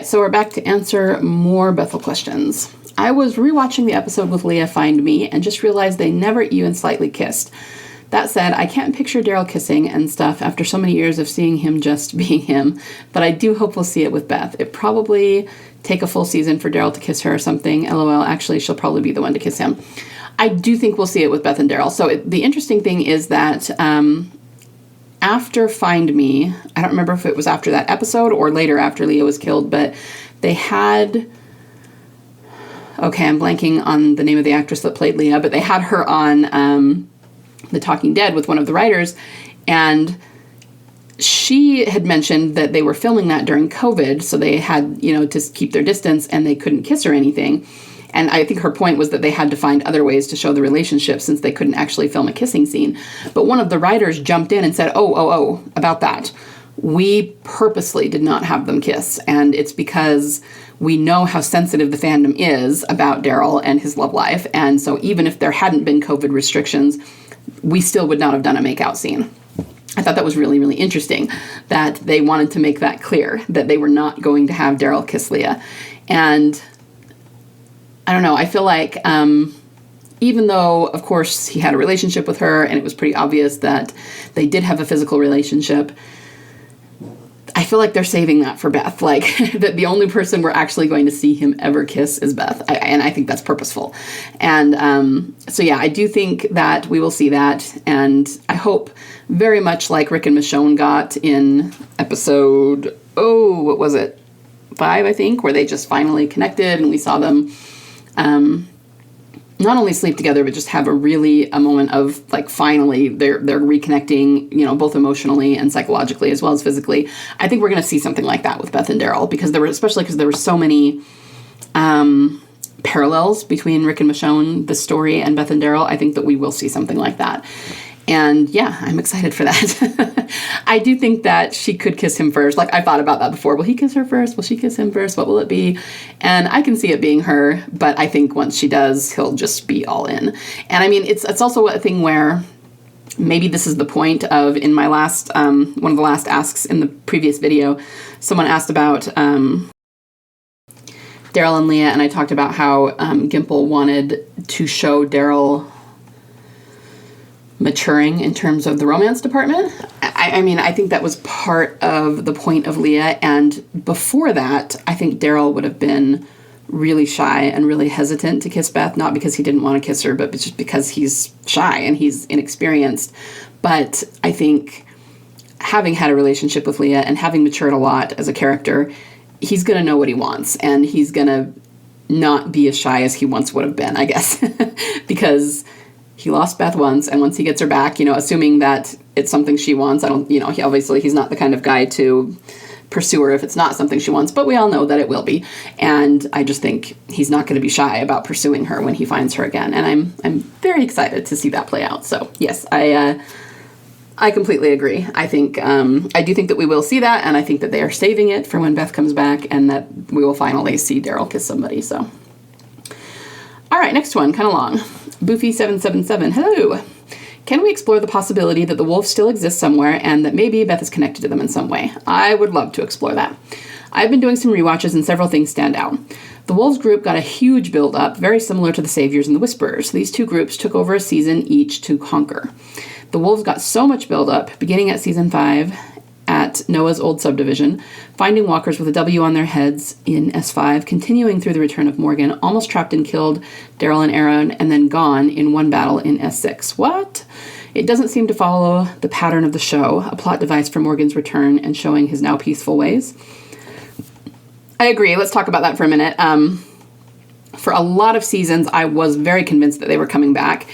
right, so we're back to answer more Bethyl questions. I was rewatching the episode with Leah Find Me and just realized they never even slightly kissed. That said, I can't picture Daryl kissing and stuff after so many years of seeing him just being him, but I do hope we'll see it with Beth. It probably take a full season for Daryl to kiss her or something. LOL, actually, she'll probably be the one to kiss him. I do think we'll see it with Beth and Daryl. So the interesting thing is that after Find Me, I don't remember if it was after that episode or later after Leah was killed, but they had... Okay, I'm blanking on the name of the actress that played Leah, but they had her on The Talking Dead with one of the writers, and she had mentioned that they were filming that during COVID, so they had, to keep their distance, and they couldn't kiss or anything. And I think her point was that they had to find other ways to show the relationship since they couldn't actually film a kissing scene. But one of the writers jumped in and said, oh, about that. We purposely did not have them kiss, and it's because we know how sensitive the fandom is about Daryl and his love life, and so even if there hadn't been COVID restrictions, we still would not have done a make-out scene. I thought that was really, really interesting that they wanted to make that clear, that they were not going to have Daryl kiss Leah. And I don't know, I feel like even though, of course, he had a relationship with her and it was pretty obvious that they did have a physical relationship, I feel like they're saving that for Beth. Like, that the only person we're actually going to see him ever kiss is Beth. And I think that's purposeful. And so, yeah, I do think that we will see that. And I hope very much like Rick and Michonne got in episode, what was it? 5, I think, where they just finally connected and we saw them not only sleep together, but just have a moment of, like, finally they're reconnecting, both emotionally and psychologically as well as physically. I think we're going to see something like that with Beth and Daryl because there were so many parallels between Rick and Michonne, the story, and Beth and Daryl. I think that we will see something like that. And yeah, I'm excited for that. I do think that she could kiss him first. Like, I thought about that before. Will he kiss her first? Will she kiss him first? What will it be? And I can see it being her, but I think once she does, he'll just be all in. And I mean, it's also a thing where maybe this is the point of, in my last, one of the last asks in the previous video, someone asked about Daryl and Leah, and I talked about how Gimple wanted to show Daryl maturing in terms of the romance department. I mean, I think that was part of the point of Leah, and before that, I think Daryl would have been really shy and really hesitant to kiss Beth, not because he didn't want to kiss her, but just because he's shy and he's inexperienced. But I think having had a relationship with Leah and having matured a lot as a character, he's going to know what he wants, and he's going to not be as shy as he once would have been, I guess, because he lost Beth once, and once he gets her back, assuming that it's something she wants, he's not the kind of guy to pursue her if it's not something she wants, but we all know that it will be. And I just think he's not going to be shy about pursuing her when he finds her again. And I'm very excited to see that play out. So yes, I completely agree. I think, I do think that we will see that, and I think that they are saving it for when Beth comes back and that we will finally see Daryl kiss somebody, so. All right, next one, kind of long. Boofy777, hello. Can we explore the possibility that the wolves still exist somewhere and that maybe Beth is connected to them in some way? I would love to explore that. I've been doing some rewatches and several things stand out. The wolves group got a huge build-up, very similar to the Saviors and the Whisperers. These two groups took over a season each to conquer. The wolves got so much build-up, beginning at season 5, at Noah's old subdivision, finding walkers with a W on their heads in S5, continuing through the return of Morgan, almost trapped and killed Daryl and Aaron, and then gone in one battle in S6. What? It doesn't seem to follow the pattern of the show, a plot device for Morgan's return and showing his now peaceful ways. I agree. Let's talk about that for a minute. For a lot of seasons, I was very convinced that they were coming back.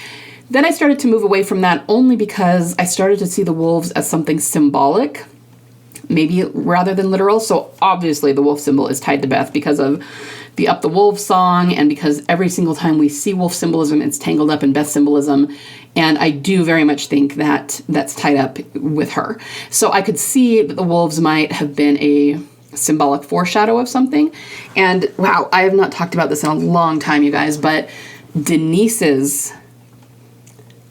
Then I started to move away from that only because I started to see the wolves as something symbolic, maybe rather than literal. So obviously the wolf symbol is tied to Beth because of the Up the Wolves song, and because every single time we see wolf symbolism, it's tangled up in Beth symbolism. And I do very much think that that's tied up with her. So I could see that the wolves might have been a symbolic foreshadow of something. And wow, I have not talked about this in a long time, you guys, but Denise's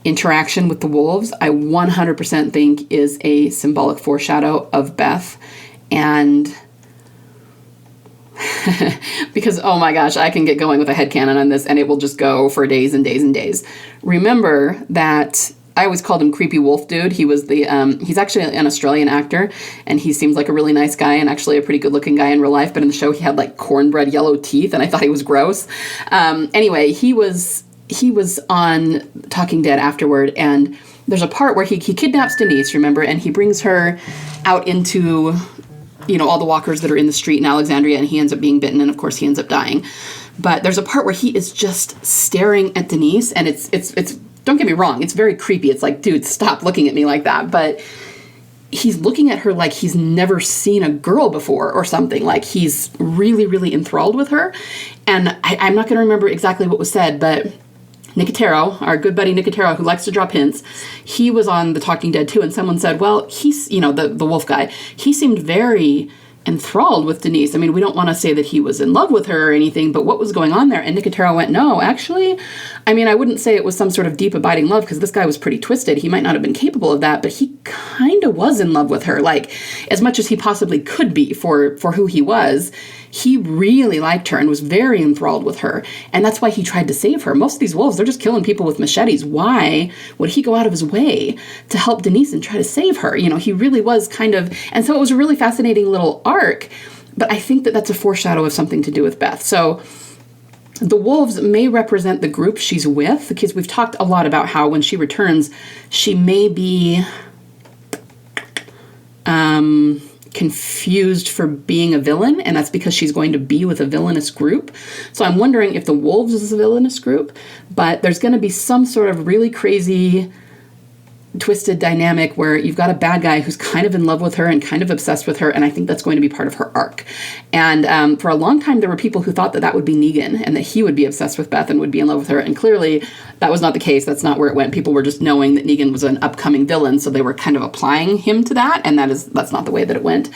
interaction with the wolves, I 100% think is a symbolic foreshadow of Beth. And because, oh my gosh, I can get going with a headcanon on this and it will just go for days and days and days. Remember that I always called him Creepy Wolf Dude. He was he's actually an Australian actor, and he seems like a really nice guy and actually a pretty good looking guy in real life, but in the show he had like cornbread yellow teeth and I thought he was gross. Anyway, he was on Talking Dead afterward, and there's a part where he kidnaps Denise, remember, and he brings her out into, all the walkers that are in the street in Alexandria, and he ends up being bitten, and of course he ends up dying. But there's a part where he is just staring at Denise, and it's don't get me wrong, it's very creepy. It's like, dude, stop looking at me like that. But he's looking at her like he's never seen a girl before or something. Like he's really, really enthralled with her. And I'm not going to remember exactly what was said, but Nicotero, our good buddy Nicotero, who likes to drop hints, he was on The Talking Dead too, and someone said, well, he's, the wolf guy, he seemed very enthralled with Denise. I mean, we don't want to say that he was in love with her or anything, but what was going on there? And Nicotero went, no, actually, I mean, I wouldn't say it was some sort of deep, abiding love, because this guy was pretty twisted. He might not have been capable of that, but he kind of was in love with her, like, as much as he possibly could be for who he was. He really liked her and was very enthralled with her. And that's why he tried to save her. Most of these wolves, they're just killing people with machetes. Why would he go out of his way to help Denise and try to save her? He really was kind of... And so it was a really fascinating little arc. But I think that that's a foreshadow of something to do with Beth. So the wolves may represent the group she's with, because we've talked a lot about how when she returns, she may be... confused for being a villain, and that's because she's going to be with a villainous group. So I'm wondering if the wolves is a villainous group, but there's going to be some sort of really crazy twisted dynamic where you've got a bad guy who's kind of in love with her and kind of obsessed with her, and I think that's going to be part of her arc. And for a long time, there were people who thought that that would be Negan and that he would be obsessed with Beth and would be in love with her, and clearly that was not the case. That's not where it went. People were just knowing that Negan was an upcoming villain, so they were kind of applying him to that, and that's not the way that it went.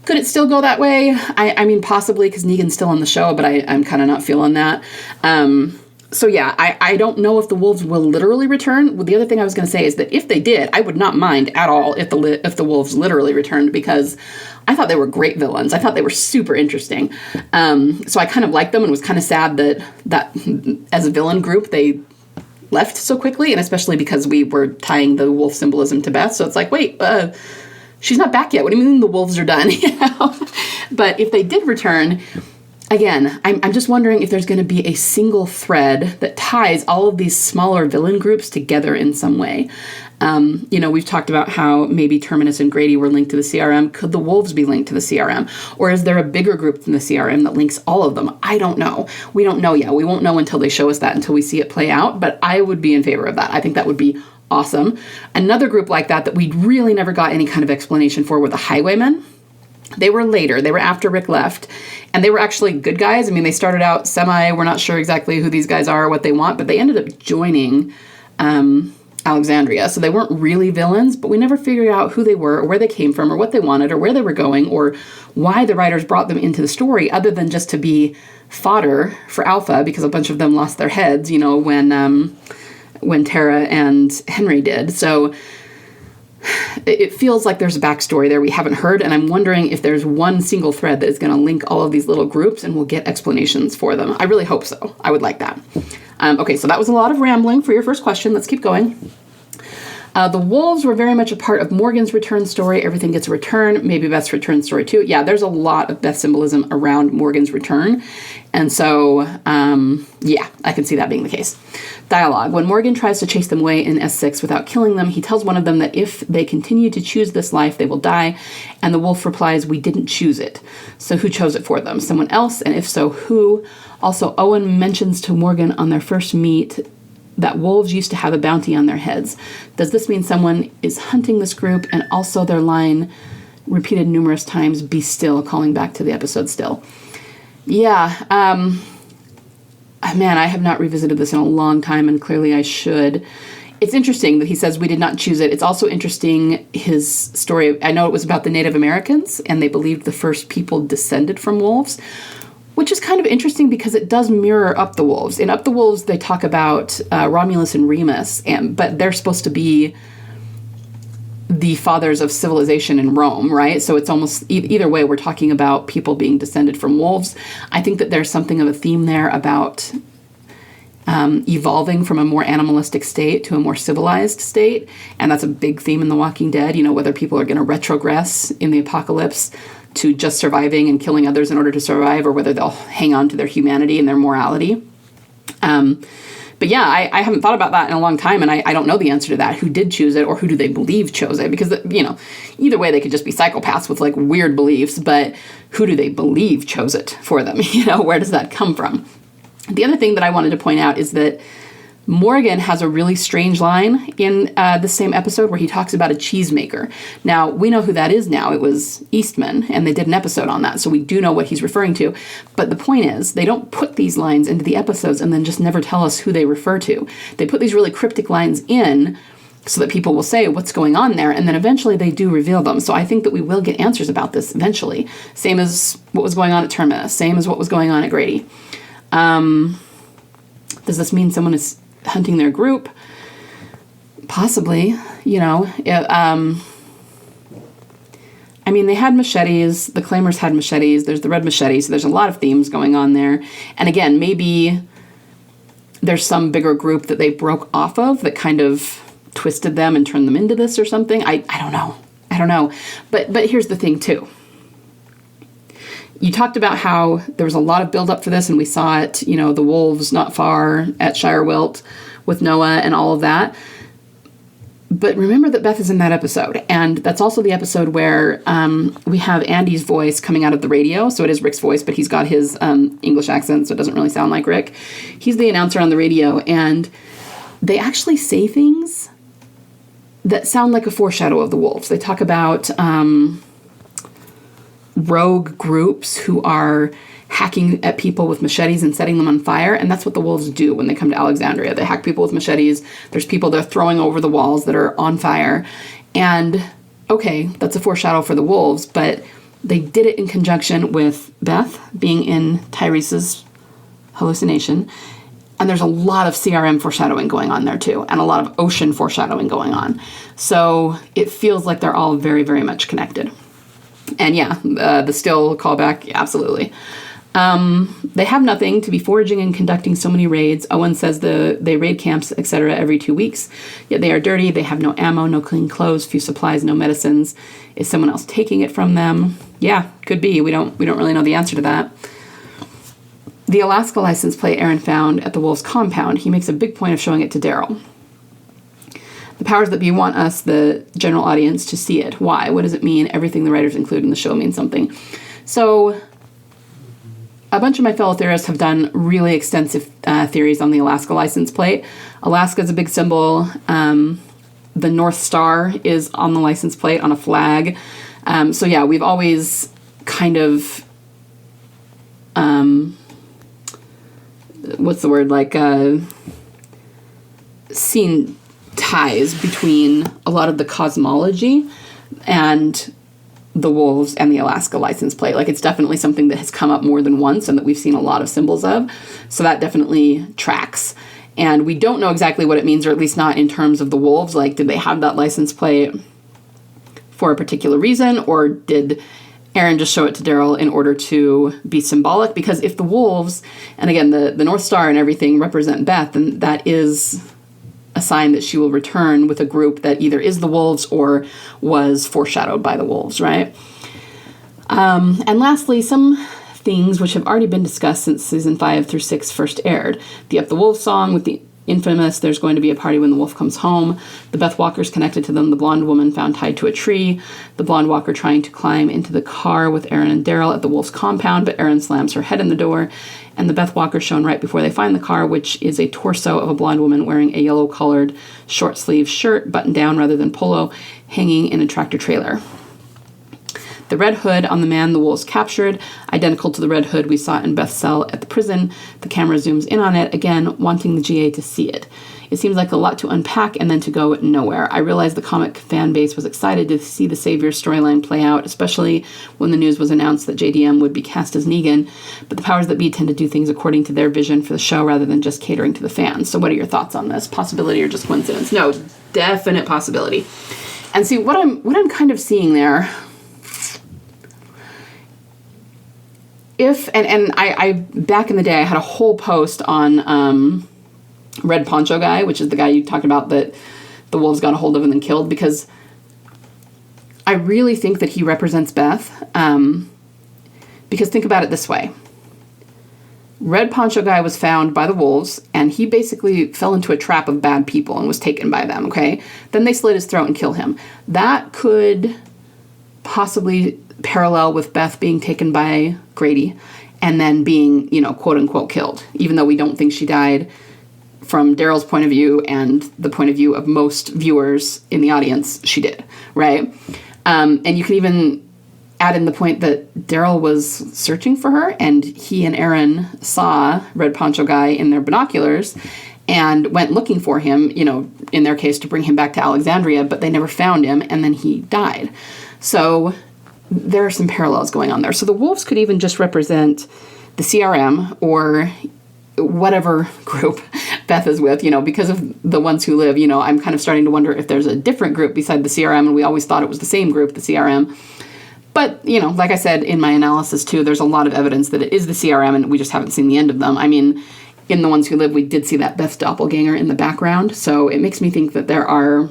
Could it still go that way? I mean, possibly, because Negan's still on the show, but I'm kind of not feeling that. So yeah, I don't know if the wolves will literally return. Well, the other thing I was going to say is that if they did, I would not mind at all if the wolves literally returned, because I thought they were great villains. I thought they were super interesting. So I kind of liked them and was kind of sad that as a villain group they left so quickly, and especially because we were tying the wolf symbolism to Beth. So it's like, wait, she's not back yet. What do you mean the wolves are done? But if they did return... Again, I'm just wondering if there's going to be a single thread that ties all of these smaller villain groups together in some way. We've talked about how maybe Terminus and Grady were linked to the CRM. Could the wolves be linked to the CRM? Or is there a bigger group than the CRM that links all of them? I don't know. We don't know yet. We won't know until they show us that, until we see it play out. But I would be in favor of that. I think that would be awesome. Another group like that we really never got any kind of explanation for were the Highwaymen. They were later. They were after Rick left. And they were actually good guys. I mean, they started out we're not sure exactly who these guys are or what they want, but they ended up joining Alexandria. So they weren't really villains, but we never figured out who they were or where they came from or what they wanted or where they were going or why the writers brought them into the story, other than just to be fodder for Alpha, because a bunch of them lost their heads, when Tara and Henry did. So it feels like there's a backstory there we haven't heard, and I'm wondering if there's one single thread that is going to link all of these little groups and we'll get explanations for them. I really hope so. I would like that. Okay, so that was a lot of rambling for your first question. Let's keep going. The wolves were very much a part of Morgan's return story. Everything gets a return. Maybe Beth's return story too. Yeah, there's a lot of Beth symbolism around Morgan's return. And so, yeah, I can see that being the case. Dialogue. When Morgan tries to chase them away in S6 without killing them, he tells one of them that if they continue to choose this life, they will die. And the wolf replies, "We didn't choose it. So who chose it for them? Someone else? And if so, who?" Also, Owen mentions to Morgan on their first meet that wolves used to have a bounty on their heads. Does this mean someone is hunting this group? And also their line, repeated numerous times, "Be still," calling back to the episode Still. Yeah, man, I have not revisited this in a long time, and clearly I should. It's interesting that he says we did not choose it. It's also interesting, his story. I know it was about the Native Americans, and they believed the first people descended from wolves, which is kind of interesting because it does mirror Up the Wolves. In Up the Wolves, they talk about Romulus and Remus, but they're supposed to be the fathers of civilization in Rome, right? So it's almost, either way, we're talking about people being descended from wolves. I think that there's something of a theme there about evolving from a more animalistic state to a more civilized state. And that's a big theme in The Walking Dead, whether people are going to retrogress in the apocalypse to just surviving and killing others in order to survive, or whether they'll hang on to their humanity and their morality. But yeah, I haven't thought about that in a long time, and I don't know the answer to that. Who did choose it, or who do they believe chose it? Because, either way, they could just be psychopaths with, weird beliefs, but who do they believe chose it for them? Where does that come from? The other thing that I wanted to point out is that Morgan has a really strange line in the same episode where he talks about a cheesemaker. Now, we know who that is now. It was Eastman, and they did an episode on that, so we do know what he's referring to. But the point is, they don't put these lines into the episodes and then just never tell us who they refer to. They put these really cryptic lines in so that people will say what's going on there, and then eventually they do reveal them. So I think that we will get answers about this eventually. Same as what was going on at Terminus, same as what was going on at Grady. Does this mean someone is hunting their group? Possibly, they had machetes. The Claimers had machetes. There's the red machete, so there's a lot of themes going on there. And again, maybe there's some bigger group that they broke off of that kind of twisted them and turned them into this or something. I don't know. But here's the thing, too. You talked about how there was a lot of build-up for this, and we saw it, the wolves not far at Shirewilt with Noah and all of that. But remember that Beth is in that episode, and that's also the episode where we have Andy's voice coming out of the radio. So it is Rick's voice, but he's got his English accent, so it doesn't really sound like Rick. He's the announcer on the radio, and they actually say things that sound like a foreshadow of the wolves. They talk about rogue groups who are hacking at people with machetes and setting them on fire, and that's what the wolves do when they come to Alexandria. They hack people with machetes. There's people they're throwing over the walls that are on fire, and okay, that's a foreshadow for the wolves, but they did it in conjunction with Beth being in Tyrese's hallucination, and there's a lot of CRM foreshadowing going on there too, and a lot of ocean foreshadowing going on. So it feels like they're all very, very much connected. And yeah, the still callback, absolutely. They have nothing to be foraging and conducting so many raids. Owen says they raid camps, etc. every 2 weeks. Yet they are dirty. They have no ammo, no clean clothes, few supplies, no medicines. Is someone else taking it from them? Yeah, could be. We don't really know the answer to that. The Alaska license plate Aaron found at the Wolves compound. He makes a big point of showing it to Daryl. The powers that be want us, the general audience, to see it. Why? What does it mean? Everything the writers include in the show means something. So a bunch of my fellow theorists have done really extensive theories on the Alaska license plate. Alaska is a big symbol. The North Star is on the license plate on a flag. So yeah, we've always kind of, seen ties between a lot of the cosmology and the wolves and the Alaska license plate. It's definitely something that has come up more than once and that we've seen a lot of symbols of. So that definitely tracks. And we don't know exactly what it means, or at least not in terms of the wolves. Did they have that license plate for a particular reason, or did Aaron just show it to Daryl in order to be symbolic? Because if the wolves, and again, the North Star and everything represent Beth, then that is a sign that she will return with a group that either is the wolves or was foreshadowed by the wolves, right? And lastly, some things which have already been discussed since season 5 through 6 first aired. The Up the Wolf song with the infamous "There's going to be a party when the wolf comes home," the Beth walkers connected to them, the blonde woman found tied to a tree, the blonde walker trying to climb into the car with Aaron and Daryl at the wolf's compound, but Aaron slams her head in the door, and the Beth walker shown right before they find the car, which is a torso of a blonde woman wearing a yellow-colored short-sleeved shirt, buttoned down rather than polo, hanging in a tractor trailer. The red hood on the man the wolves captured, identical to the red hood we saw in Beth's cell at the prison. The camera zooms in on it, again, wanting the GA to see it. It seems like a lot to unpack and then to go nowhere. I realized the comic fan base was excited to see the Savior's storyline play out, especially when the news was announced that JDM would be cast as Negan, but the powers that be tend to do things according to their vision for the show rather than just catering to the fans. So what are your thoughts on this? Possibility or just coincidence? No, definite possibility. And see, what I'm kind of seeing there, and I back in the day, I had a whole post on Red Poncho Guy, which is the guy you talked about that the wolves got a hold of and then killed, because I really think that he represents Beth. Because think about it this way. Red Poncho Guy was found by the wolves, and he basically fell into a trap of bad people and was taken by them, okay? Then they slit his throat and killed him. That could possibly parallel with Beth being taken by Grady and then being, quote-unquote killed, even though we don't think she died. From Daryl's point of view and the point of view of most viewers in the audience, she did, right? And you can even add in the point that Daryl was searching for her, and he and Aaron saw Red Poncho Guy in their binoculars and went looking for him, in their case to bring him back to Alexandria, but they never found him, and then he died. So there are some parallels going on there. So the wolves could even just represent the CRM or whatever group Beth is with, because of the ones who live, I'm kind of starting to wonder if there's a different group beside the CRM, and we always thought it was the same group, the CRM. But, like I said in my analysis too, there's a lot of evidence that it is the CRM, and we just haven't seen the end of them. I mean, in The Ones Who Live, we did see that Beth's doppelganger in the background, so it makes me think that there are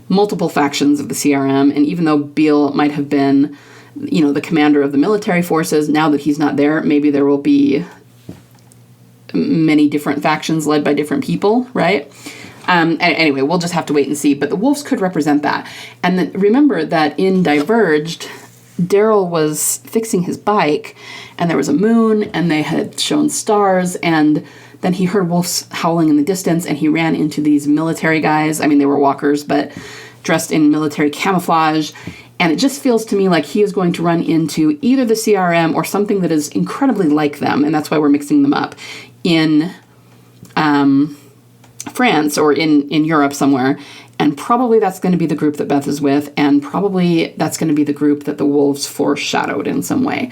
multiple factions of the CRM, and even though Beale might have been, the commander of the military forces, now that he's not there, maybe there will be many different factions led by different people, right? Anyway, we'll just have to wait and see. But the wolves could represent that. And then remember that in Diverged, Daryl was fixing his bike, and there was a moon, and they had shown stars, and then he heard wolves howling in the distance, and he ran into these military guys. I mean, they were walkers, but dressed in military camouflage. And it just feels to me like he is going to run into either the CRM or something that is incredibly like them, and that's why we're mixing them up, in France or in Europe somewhere. And probably that's going to be the group that Beth is with, and probably that's going to be the group that the wolves foreshadowed in some way.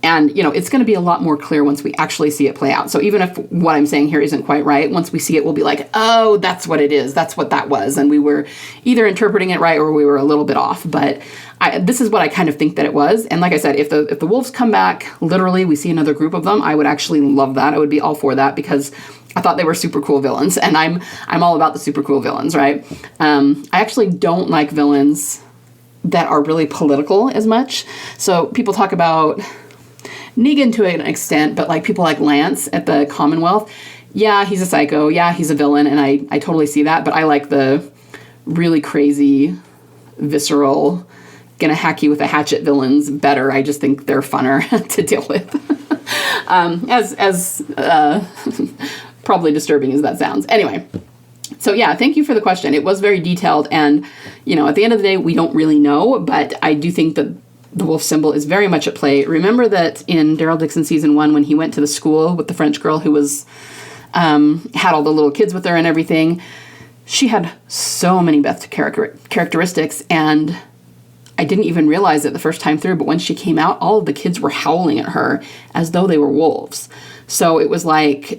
And, it's going to be a lot more clear once we actually see it play out. So even if what I'm saying here isn't quite right, once we see it, we'll be like, oh, that's what it is. That's what that was. And we were either interpreting it right or we were a little bit off. But this is what I kind of think that it was. And like I said, if the wolves come back, literally, we see another group of them, I would actually love that. I would be all for that, because I thought they were super cool villains, and I'm all about the super cool villains, right? I actually don't like villains that are really political as much. So people talk about Negan to an extent, but like people like Lance at the Commonwealth, yeah, he's a psycho, yeah, he's a villain, and I totally see that, but I like the really crazy, visceral, gonna hack you with a hatchet villains better. I just think they're funner to deal with. As probably disturbing as that sounds. Anyway, so yeah, thank you for the question. It was very detailed, and, at the end of the day, we don't really know, but I do think that the wolf symbol is very much at play. Remember that in Daryl Dixon season 1, when he went to the school with the French girl who was, had all the little kids with her and everything, she had so many Beth characteristics, and I didn't even realize it the first time through, but when she came out, all of the kids were howling at her as though they were wolves. So it was like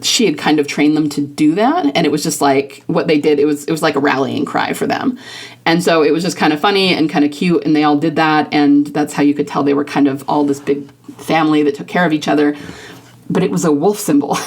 she had kind of trained them to do that, and it was just like what they did. It was like a rallying cry for them. And so it was just kind of funny and kind of cute, and they all did that, and that's how you could tell they were kind of all this big family that took care of each other. But it was a wolf symbol.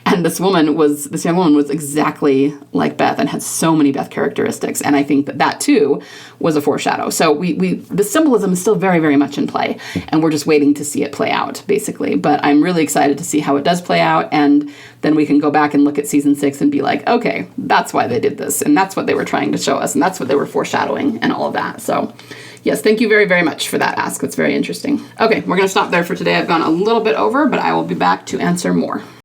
And this young woman was exactly like Beth and had so many Beth characteristics. And I think that too was a foreshadow. So the symbolism is still very, very much in play. And we're just waiting to see it play out, basically. But I'm really excited to see how it does play out. And then we can go back and look at season 6 and be like, okay, that's why they did this. And that's what they were trying to show us. And that's what they were foreshadowing and all of that. So yes, thank you very, very much for that ask. That's very interesting. Okay, we're going to stop there for today. I've gone a little bit over, but I will be back to answer more.